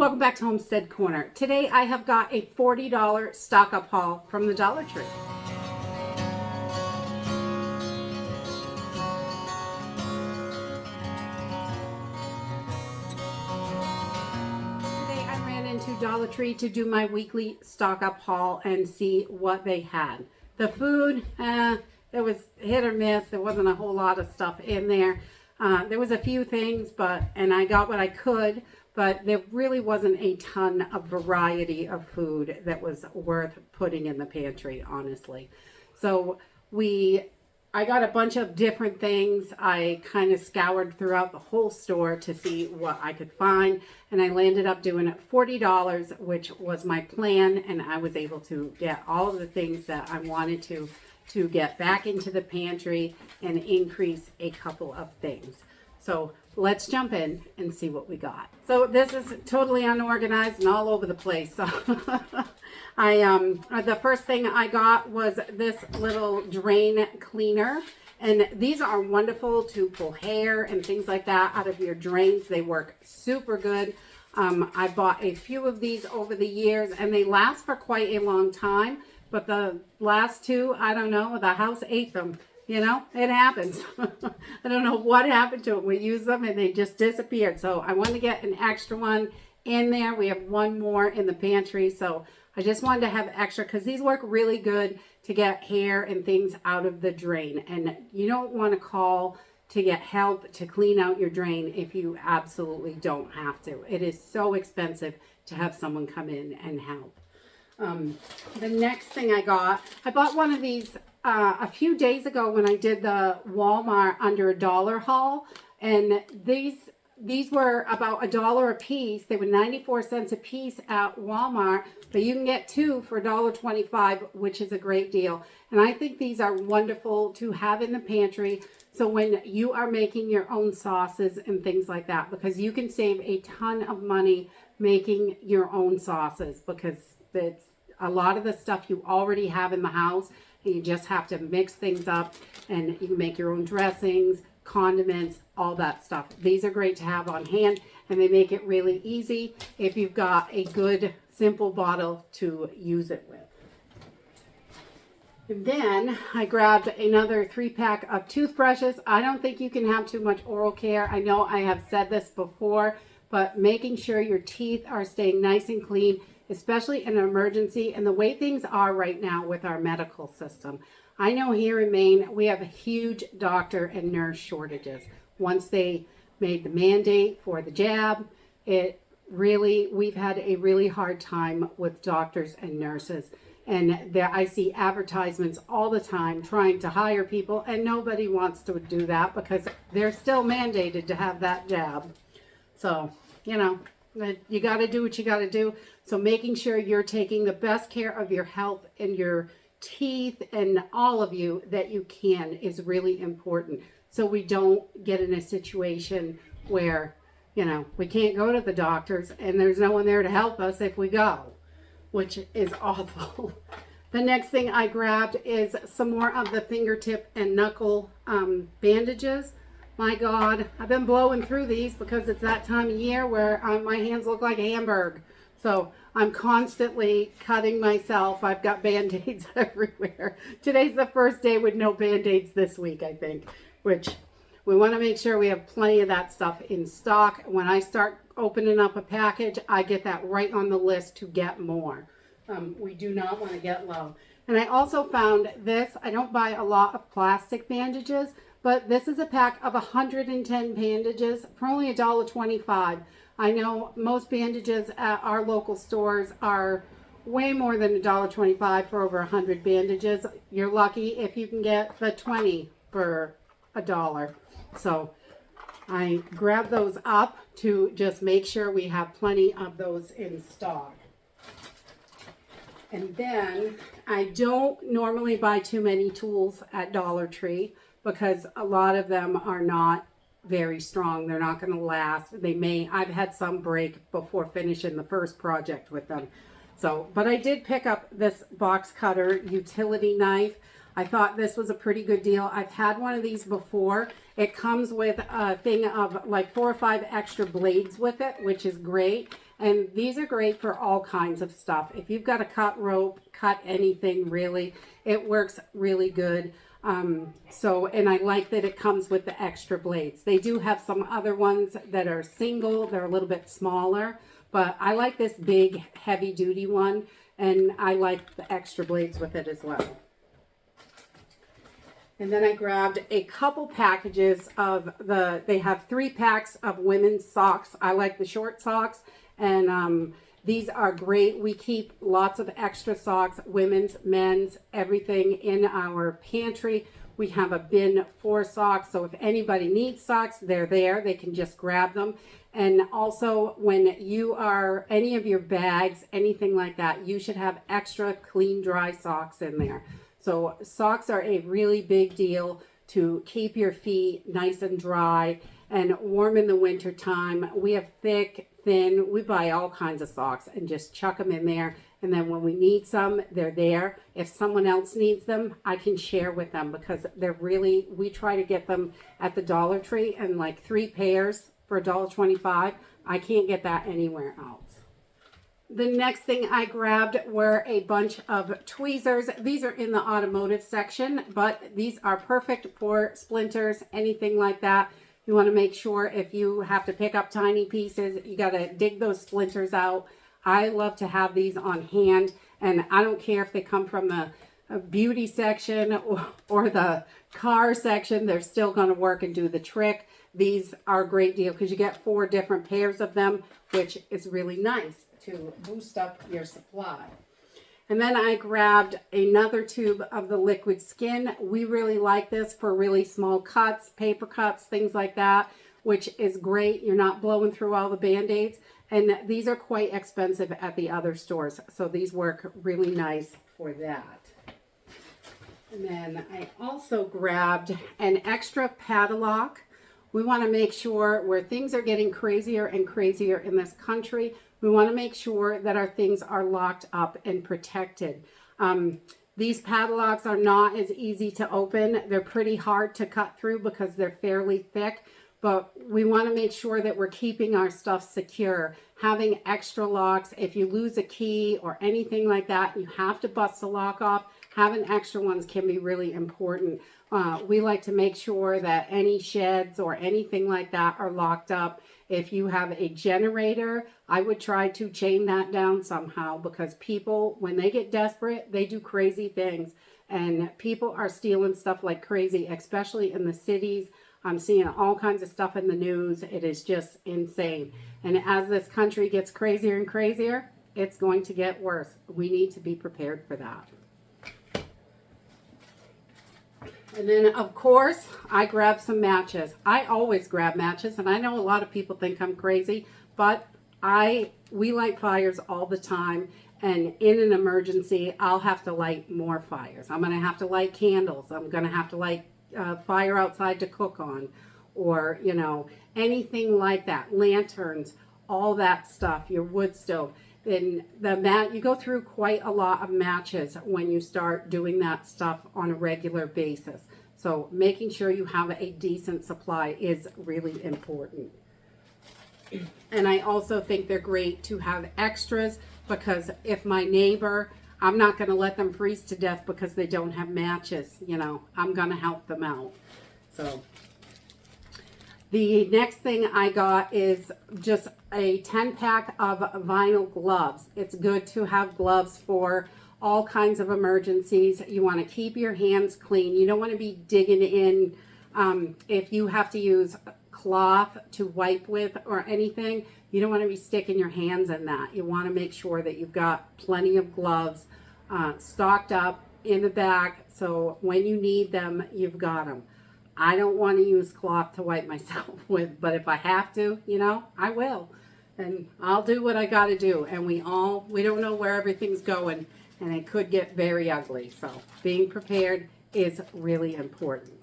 Welcome back to Homestead Corner. Today I have got a $40 stock up haul from the Dollar Tree. Today I ran into Dollar Tree to do my weekly stock up haul and see what they had. The food, it was hit or miss. There wasn't a whole lot of stuff in there. There was a few things, and I got what I could. But there really wasn't a ton of variety of food that was worth putting in the pantry, honestly. So I got a bunch of different things. I kind of scoured throughout the whole store to see what I could find. And I landed up doing $40, which was my plan. And I was able to get all of the things that I wanted to get back into the pantry and increase a couple of things. So let's jump in and see what we got. So this is totally unorganized and all over the place. So the first thing I got was this little drain cleaner. And these are wonderful to pull hair and things like that out of your drains. They work super good. I bought a few of these over the years and they last for quite a long time. But the last two, I don't know, the house ate them. You know, it happens. I don't know what happened to them. We used them and they just disappeared. So I wanted to get an extra one in there. We have one more in the pantry. So I just wanted to have extra because these work really good to get hair and things out of the drain. And you don't want to call to get help to clean out your drain if you absolutely don't have to. It is so expensive to have someone come in and help. The next thing I bought one of these a few days ago when I did the Walmart under $1 haul, and these were about $1 a piece. They were 94 cents a piece at Walmart, but you can get two for $1.25, which is a great deal. And I think these are wonderful to have in the pantry. So when you are making your own sauces and things like that, because you can save a ton of money making your own sauces, because it's a lot of the stuff you already have in the house. And you just have to mix things up and you can make your own dressings, condiments, all that stuff. These are great to have on hand and they make it really easy if you've got a good, simple bottle to use it with. And then I grabbed another 3-pack of toothbrushes. I don't think you can have too much oral care. I know I have said this before, but making sure your teeth are staying nice and clean, especially in an emergency, and the way things are right now with our medical system. I know here in Maine, we have a huge doctor and nurse shortages. Once they made the mandate for the jab, we've had a really hard time with doctors and nurses. And I see advertisements all the time trying to hire people, and nobody wants to do that because they're still mandated to have that jab. So, you know, you got to do what you got to do. So making sure you're taking the best care of your health and your teeth and all of you that you can is really important. So we don't get in a situation where, you know, we can't go to the doctors and there's no one there to help us if we go, which is awful. The next thing I grabbed is some more of the fingertip and knuckle bandages. My God, I've been blowing through these because it's that time of year where my hands look like a hamburger. So I'm constantly cutting myself. I've got Band-Aids everywhere. Today's the first day with no Band-Aids this week, I think, which we want to make sure we have plenty of that stuff in stock. When I start opening up a package, I get that right on the list to get more. We do not want to get low. And I also found this. I don't buy a lot of plastic bandages, but this is a pack of 110 bandages for only $1.25. I know most bandages at our local stores are way more than $1.25 for over 100 bandages. You're lucky if you can get the 20 for $1. So I grabbed those up to just make sure we have plenty of those in stock. And then I don't normally buy too many tools at Dollar Tree because a lot of them are not very strong. They're not going to last. I've had some break before finishing the first project with them. So, but I did pick up this box cutter utility knife. I thought this was a pretty good deal. I've had one of these before. It comes with a thing of like 4 or 5 extra blades with it, which is great. And these are great for all kinds of stuff. If you've got a cut rope, cut anything really, it works really good. And I like that it comes with the extra blades. They do have some other ones that are single, they're a little bit smaller, but I like this big heavy duty one, and I like the extra blades with it as well. And then I grabbed a couple packages of they have 3 packs of women's socks. I like the short socks, and these are great. We keep lots of extra socks, women's, men's, everything in our pantry. We have a bin for socks, so if anybody needs socks, they're there. They can just grab them. And also, when you are, any of your bags, anything like that, you should have extra clean, dry socks in there. So socks are a really big deal to keep your feet nice and dry and warm in the winter time. We have thick, thin, we buy all kinds of socks and just chuck them in there. And then when we need some, they're there. If someone else needs them, I can share with them, because they're really, we try to get them at the Dollar Tree, and like 3 pairs for $1.25. I can't get that anywhere else. The next thing I grabbed were a bunch of tweezers. These are in the automotive section, but these are perfect for splinters, anything like that. You want to make sure if you have to pick up tiny pieces, you got to dig those splinters out. I love to have these on hand, and I don't care if they come from the beauty section or the car section, they're still going to work and do the trick. These are a great deal because you get 4 different pairs of them, which is really nice to boost up your supply. And then I grabbed another tube of the liquid skin. We really like this for really small cuts, paper cuts, things like that, which is great. You're not blowing through all the Band-Aids. And these are quite expensive at the other stores, so these work really nice for that. And then I also grabbed an extra padlock. We want to make sure, where things are getting crazier and crazier in this country, we want to make sure that our things are locked up and protected. These padlocks are not as easy to open. They're pretty hard to cut through because they're fairly thick, but we want to make sure that we're keeping our stuff secure. Having extra locks, if you lose a key or anything like that, you have to bust the lock off. Having extra ones can be really important. We like to make sure that any sheds or anything like that are locked up. If you have a generator, I would try to chain that down somehow, because people, when they get desperate, they do crazy things. And people are stealing stuff like crazy, especially in the cities. I'm seeing all kinds of stuff in the news. It is just insane. And as this country gets crazier and crazier, it's going to get worse. We need to be prepared for that. And then, of course, I grabbed some matches. I always grab matches, and I know a lot of people think I'm crazy, but we light fires all the time, and in an emergency, I'll have to light more fires. I'm going to have to light candles. I'm going to have to light fire outside to cook on, or, you know, anything like that. Lanterns, all that stuff, your wood stove. And you go through quite a lot of matches when you start doing that stuff on a regular basis. So making sure you have a decent supply is really important. And I also think they're great to have extras, because if my neighbor, I'm not going to let them freeze to death because they don't have matches. You know, I'm going to help them out. So the next thing I got is just a 10-pack of vinyl gloves. It's good to have gloves for all kinds of emergencies. You want to keep your hands clean. You don't want to be digging in. If you have to use cloth to wipe with or anything, you don't want to be sticking your hands in that. You want to make sure that you've got plenty of gloves stocked up in the back, so when you need them, you've got them. I don't want to use cloth to wipe myself with, but if I have to, you know, I will. And I'll do what I got to do. And we don't know where everything's going, and it could get very ugly. So being prepared is really important.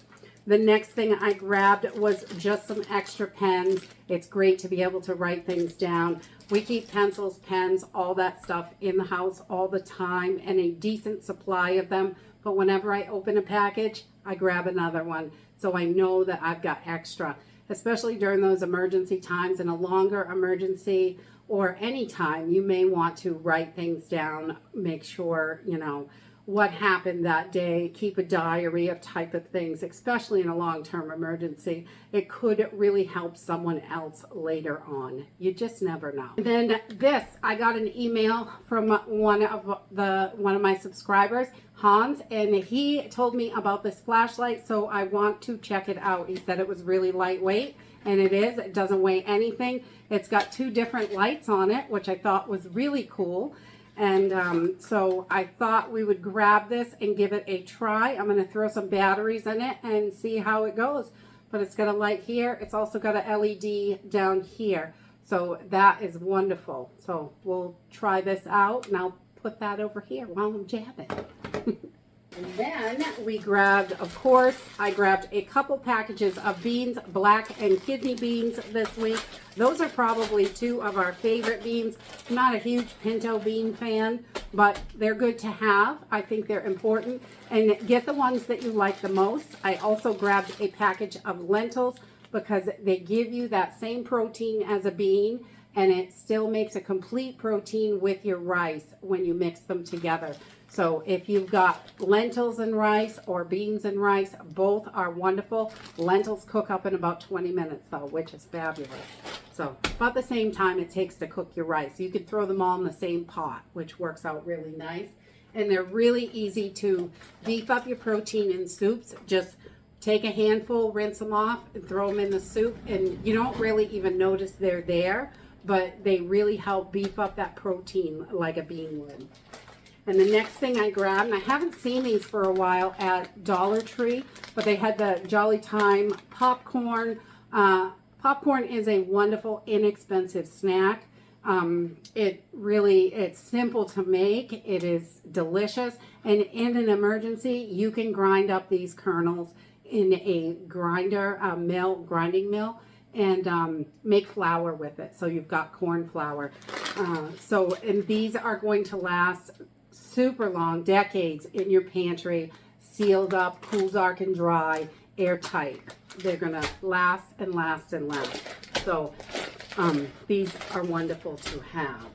The next thing I grabbed was just some extra pens. It's great to be able to write things down. We keep pencils, pens, all that stuff in the house all the time, and a decent supply of them. But whenever I open a package, I grab another one, so I know that I've got extra. especially during those emergency times. In a longer emergency or any time, you may want to write things down, make sure, you know, what happened that day, keep a diary of type of things, especially in a long-term emergency. It could really help someone else later on. You just never know. And then this, I got an email from one of my subscribers, Hans, and he told me about this flashlight, so I want to check it out. He said it was really lightweight, and it is. It doesn't weigh anything. It's got 2 different lights on it, which I thought was really cool. And so I thought we would grab this and give it a try. I'm going to throw some batteries in it and see how it goes. But it's got a light here. It's also got a LED down here. So that is wonderful. So we'll try this out, and I'll put that over here while I'm jabbing. And then we grabbed, of course, I grabbed a couple packages of beans, black and kidney beans this week. Those are probably 2 of our favorite beans. I'm not a huge pinto bean fan, but they're good to have. I think they're important. And get the ones that you like the most. I also grabbed a package of lentils because they give you that same protein as a bean, and it still makes a complete protein with your rice when you mix them together. So if you've got lentils and rice or beans and rice, both are wonderful. Lentils cook up in about 20 minutes though, which is fabulous. So about the same time it takes to cook your rice. You can throw them all in the same pot, which works out really nice. And they're really easy to beef up your protein in soups. Just take a handful, rinse them off, and throw them in the soup. And you don't really even notice they're there, but they really help beef up that protein like a bean would. And the next thing I grabbed, and I haven't seen these for a while at Dollar Tree, but they had the Jolly Time popcorn. Popcorn is a wonderful, inexpensive snack. It's simple to make. It is delicious. And in an emergency, you can grind up these kernels in a grinding mill, and make flour with it. So you've got corn flour. And these are going to last super long, decades in your pantry, sealed up, cool, dark, and dry, airtight. They're gonna last and last and last. So these are wonderful to have.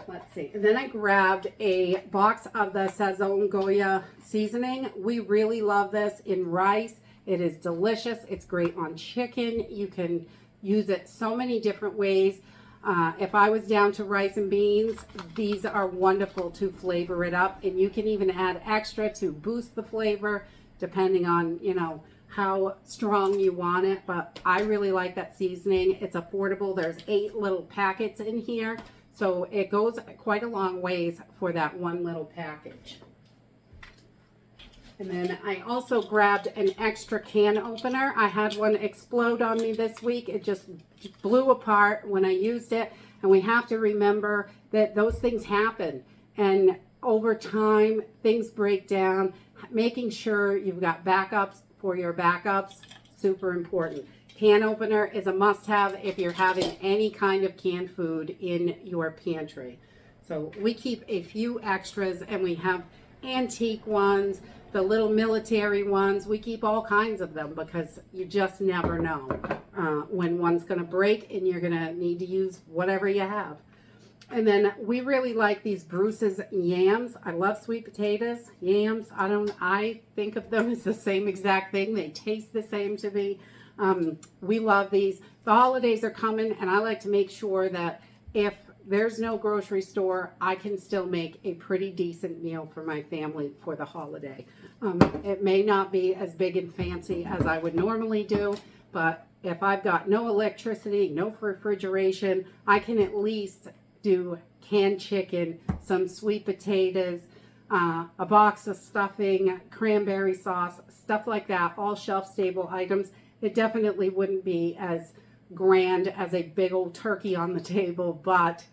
Let's see. And then I grabbed a box of the Sazon Goya seasoning. We really love this in rice. It is delicious. It's great on chicken. You can use it so many different ways. If I was down to rice and beans, these are wonderful to flavor it up, and you can even add extra to boost the flavor depending on, you know, how strong you want it. But I really like that seasoning. It's affordable. There's 8 little packets in here, so it goes quite a long ways for that one little package. And then I also grabbed an extra can opener. I had one explode on me this week. It just blew apart when I used it. And we have to remember that those things happen. And over time, things break down. Making sure you've got backups for your backups, super important. Can opener is a must-have if you're having any kind of canned food in your pantry. So we keep a few extras, and we have antique ones, the little military ones. We keep all kinds of them because you just never know when one's going to break and you're going to need to use whatever you have. And then we really like these Bruce's yams. I love sweet potatoes, yams. I think of them as the same exact thing. They taste the same to me. We love these. The holidays are coming, and I like to make sure that if there's no grocery store, I can still make a pretty decent meal for my family for the holiday. It may not be as big and fancy as I would normally do, but if I've got no electricity, no refrigeration, I can at least do canned chicken, some sweet potatoes, a box of stuffing, cranberry sauce, stuff like that, all shelf-stable items. It definitely wouldn't be as grand as a big old turkey on the table, but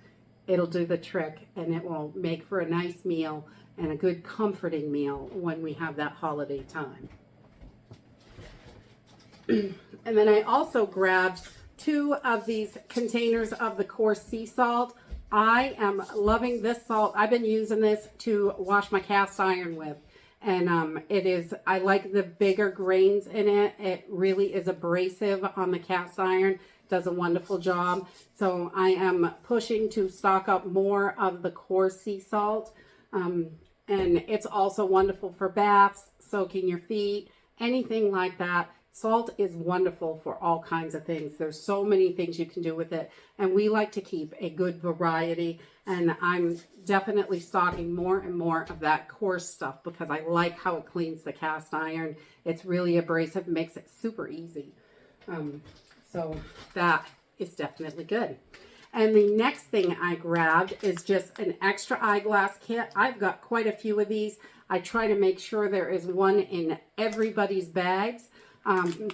it'll do the trick, and it will make for a nice meal and a good comforting meal when we have that holiday time. And then I also grabbed 2 of these containers of the coarse sea salt. I am loving this salt. I've been using this to wash my cast iron with, And I like the bigger grains in it. It really is abrasive on the cast iron. Does a wonderful job. So I am pushing to stock up more of the coarse sea salt. And it's also wonderful for baths, soaking your feet, anything like that. Salt is wonderful for all kinds of things. There's so many things you can do with it. And we like to keep a good variety. And I'm definitely stocking more and more of that coarse stuff because I like how it cleans the cast iron. It's really abrasive, makes it super easy. So that is definitely good. And the next thing I grabbed is just an extra eyeglass kit. I've got quite a few of these. I try to make sure there is one in everybody's bags.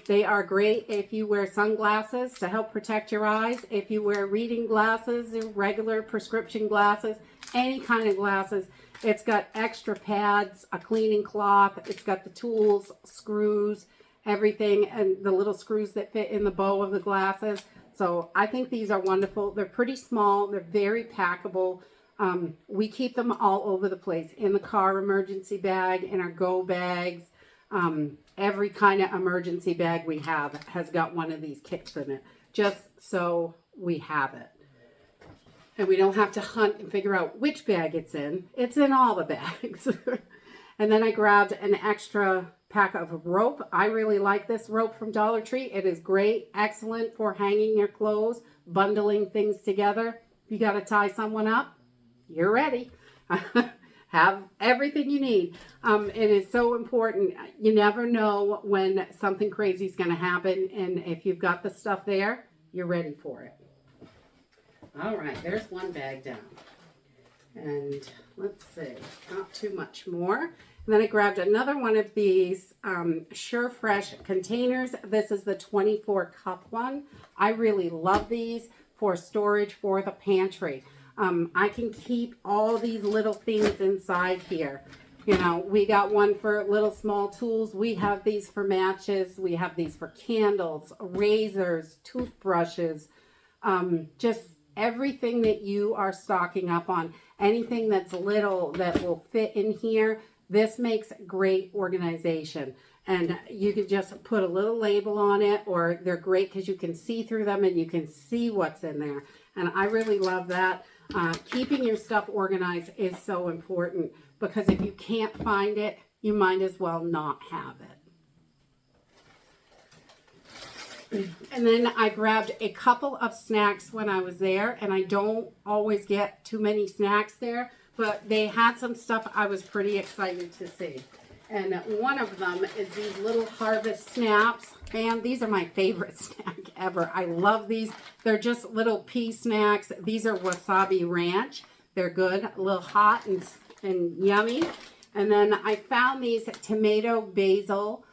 They are great if you wear sunglasses to help protect your eyes. If you wear reading glasses, regular prescription glasses, any kind of glasses. It's got extra pads, a cleaning cloth. It's got the tools, screws, everything, and the little screws that fit in the bow of the glasses. So I think these are wonderful. They're pretty small. They're very packable. We keep them all over the place, in the car emergency bag, in our go bags. Every kind of emergency bag we have has got one of these kits in it, just so we have it. And we don't have to hunt and figure out which bag it's in. It's in all the bags. And then I grabbed an extra pack of rope. I really like this rope from Dollar Tree. It is great, excellent for hanging your clothes, bundling things together. If you got to tie someone up, you're ready. Have everything you need. It is so important. You never know when something crazy is going to happen, and if you've got the stuff there, you're ready for it. All right, there's one bag down. And let's see, not too much more. And then I grabbed another one of these Sure Fresh containers. This is the 24 cup one. I really love these for storage for the pantry. I can keep all these little things inside here. You know, we got one for little small tools. We have these for matches. We have these for candles, razors, toothbrushes, just everything that you are stocking up on. Anything that's little that will fit in here. This makes great organization. And you can just put a little label on it, or they're great because you can see through them and you can see what's in there. And I really love that. Keeping your stuff organized is so important because if you can't find it, you might as well not have it. And then I grabbed a couple of snacks when I was there, and I don't always get too many snacks there, but they had some stuff I was pretty excited to see. And one of them is these little Harvest Snaps. And these are my favorite snack ever. I love these. They're just little pea snacks. These are wasabi ranch. They're good, a little hot and yummy. And then I found these tomato basil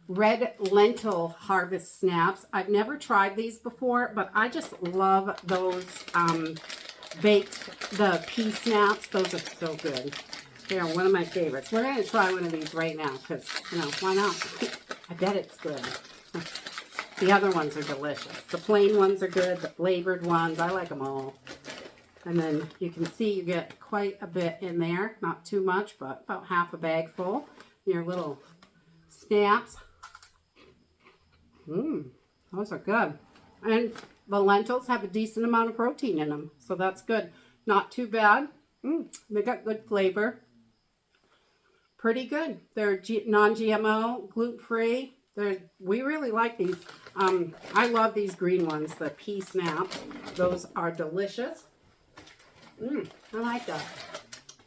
red lentil Harvest Snaps. I've never tried these before, but I just love those the pea snaps. Those are so good. They're one of my favorites. We're going to try one of these right now because, you know, why not? I bet it's good. The other ones are delicious. The plain ones are good. The flavored ones, I like them all. And then you can see you get quite a bit in there. Not too much, but about half a bag full. Your little snaps. Those are good. And the lentils have a decent amount of protein in them, so that's good. Not too bad. They got good flavor. Pretty good. They're non-GMO, gluten-free. We really like these. I love these green ones, the pea snaps. Those are delicious. I like that.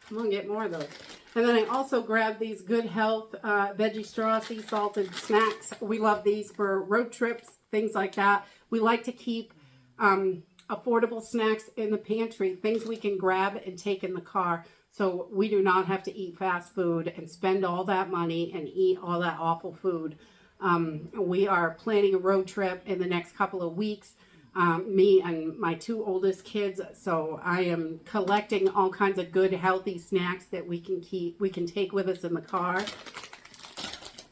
I'm going to get more of those. And then I also grabbed these Good Health Veggie Straw Sea Salted Snacks. We love these for road trips, things like that. We like to keep affordable snacks in the pantry, things we can grab and take in the car, so we do not have to eat fast food and spend all that money and eat all that awful food. We are planning a road trip in the next couple of weeks, me and my two oldest kids, so I am collecting all kinds of good healthy snacks that we can take with us in the car,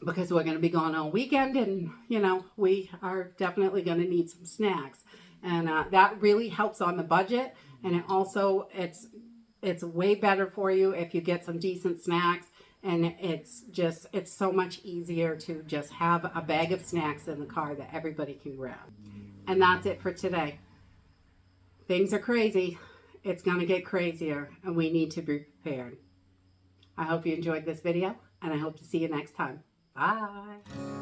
because we're going to be gone all weekend, and you know, we are definitely going to need some snacks. And that really helps on the budget, and it also it's way better for you if you get some decent snacks And it's so much easier to just have a bag of snacks in the car that everybody can grab. And that's it for today. Things are crazy. It's going to get crazier, and we need to be prepared. I hope you enjoyed this video, and I hope to see you next time. Bye.